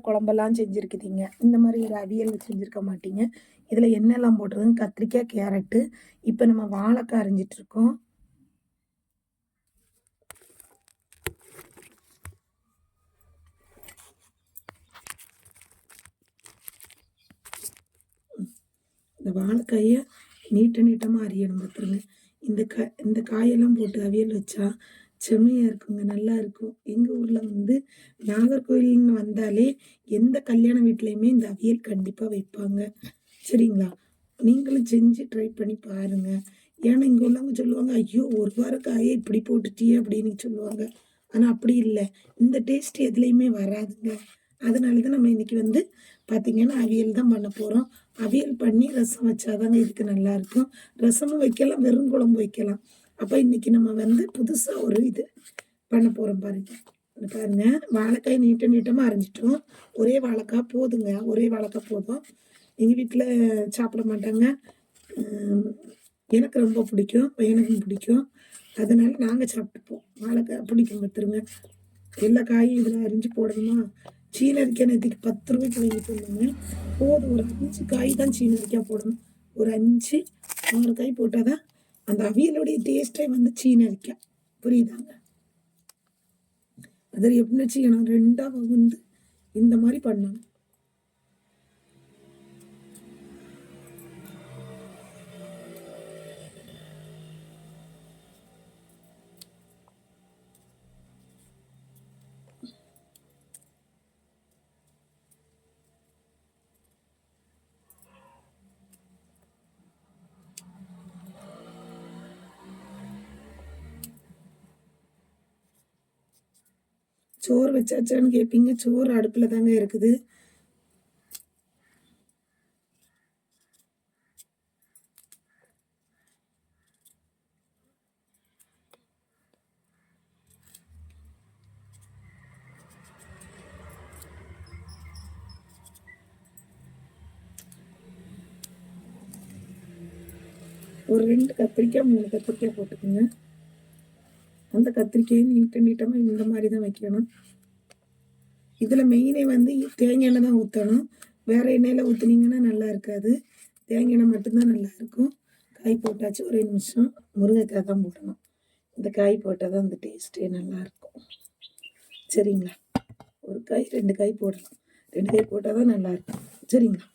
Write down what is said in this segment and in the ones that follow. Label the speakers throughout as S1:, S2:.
S1: குழம்பெல்லாம் செஞ்சுருக்குதீங்க. இந்த மாதிரி ஒரு அவியல் செஞ்சுருக்க மாட்டீங்க. இதில் என்னெல்லாம் போடுறதுன்னு கத்திரிக்காய், கேரட்டு. இப்போ நம்ம வாழைக்காய் அரிஞ்சிட்ருக்கோம். இந்த வாழைக்காயை நீட்டமாக அரியணும் பார்த்துருங்க. இந்த காயெல்லாம் போட்டு அவியல் வச்சா செம்மையாக இருக்குங்க, நல்லா இருக்கும். எங்கள் ஊரில் நாகர்கோவில்னு வந்தாலே எந்த கல்யாண வீட்லேயுமே இந்த அவியல் கண்டிப்பாக வைப்பாங்க. சரிங்களா? நீங்களும் செஞ்சு ட்ரை பண்ணி பாருங்கள். ஏன்னா இங்கே உள்ளவங்க சொல்லுவாங்க, ஐயோ ஒரு வாரம் காயை இப்படி போட்டுட்டியே அப்படின்னு சொல்லுவாங்க. ஆனால் அப்படி இல்லை, இந்த டேஸ்ட் எதுலேயுமே வராதுங்க. அதனால தான் நம்ம இன்றைக்கி பார்த்திங்கன்னா அவியல் தான் பண்ண போகிறோம். அவியல் பண்ணி ரசம் வச்சாதாங்க இதுக்கு நல்லாயிருக்கும். ரசமும் வைக்கலாம், வெறும் குழம்பு வைக்கலாம். அப்போ இன்றைக்கி நம்ம புதுசாக ஒரு இது பண்ண போகிறோம் பாருங்கள். வாழைக்காய் நீட்டமாக அரைஞ்சிட்டோம். ஒரே வாழைக்காய் போதுங்க, ஒரே வாழைக்காய் போதும். எங்கள் வீட்டில் சாப்பிட மாட்டாங்க. எனக்கு ரொம்ப பிடிக்கும், பையனுக்கும் பிடிக்கும். அதனால் நாங்கள் சாப்பிட்டுப்போம். வாழைக்காய் பிடிக்கும் பார்த்துருங்க. எல்லா காயும் இதில் அரிஞ்சு போடணுமா? சீனரிக்காய் நேற்றுக்கு 10 ரூபாய்க்கு வாங்கிட்டு வந்தாங்க. போதும், ஒரு 5 காய் தான் சீனரிக்காய் போடணும். ஒரு 5 6 காய் போட்டால் தான் அந்த அவியலுடைய டேஸ்ட்டே சீனரிக்காய். புரியுதாங்க? அதில் எப்படின்னு செய்யணும், 2ஆக இந்த மாதிரி பண்ணணும். சோறு வச்சாச்சான்னு கேட்பீங்க. சோறு அடுப்பில் தாங்க இருக்குது. ஒரு 2 கத்திரிக்காய் 3 கத்திரிக்காய் போட்டுக்கோங்க. அந்த கத்திரிக்காயை நீட்டமாக இந்த மாதிரி தான் வைக்கணும். இதில் மெயினே தேங்காய் எண்ணெய் தான் ஊற்றணும். வேறு எண்ணெயில் ஊற்றுனீங்கன்னா நல்லா இருக்காது. தேங்காய் எண்ணெய் மட்டும்தான் நல்லா இருக்கும். காய் போட்டாச்சு. ஒரே நிமிஷம். முருங்கைக்காய் தான் போடணும். இந்த காய் போட்டால் தான் அந்த டேஸ்ட்டே நல்லாயிருக்கும். சரிங்களா? ஒரு காய் 2 காய் போடலாம். 2 காய் போட்டால் தான் நல்லாயிருக்கும். சரிங்களா?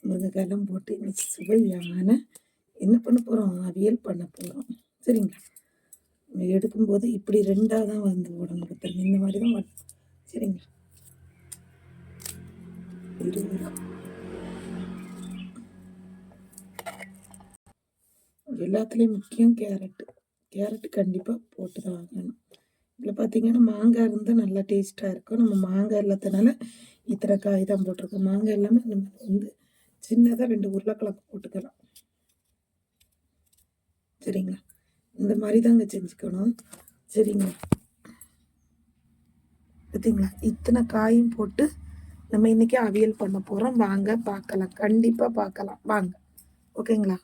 S1: முருங்கைக்காயெல்லாம் போட்டு இன்னைக்கு சுவையான என்ன பண்ண போகிறோம், அவியல் பண்ண போகிறோம். சரிங்களா? எடுக்கும்போது இப்படி 2ஆக தான் போடணும் பார்த்துருங்க. இந்த மாதிரி தான். சரிங்களா? எல்லாத்துலேயும் முக்கியம் கேரட்டு கண்டிப்பாக போட்டு தான் ஆகணும். இதில் பார்த்தீங்கன்னா மாங்காய் இருந்தால் நல்லா டேஸ்ட்டாக இருக்கும். நம்ம மாங்காய் இல்லாதனால இத்தனை காய் தான் போட்டிருக்கோம். மாங்காய் இல்லாமல் நம்ம சின்னதாக 2 உருளைக்கிழங்கு போட்டுக்கலாம். சரிங்களா? இந்த மாதிரி தாங்க செஞ்சுக்கணும். சரிங்களா? பார்த்தீங்களா? இத்தனை காயும் போட்டு நம்ம இன்றைக்கி அவியல் பண்ண போகிறோம். வாங்க பார்க்கலாம், கண்டிப்பாக பார்க்கலாம் வாங்க. ஓகேங்களா?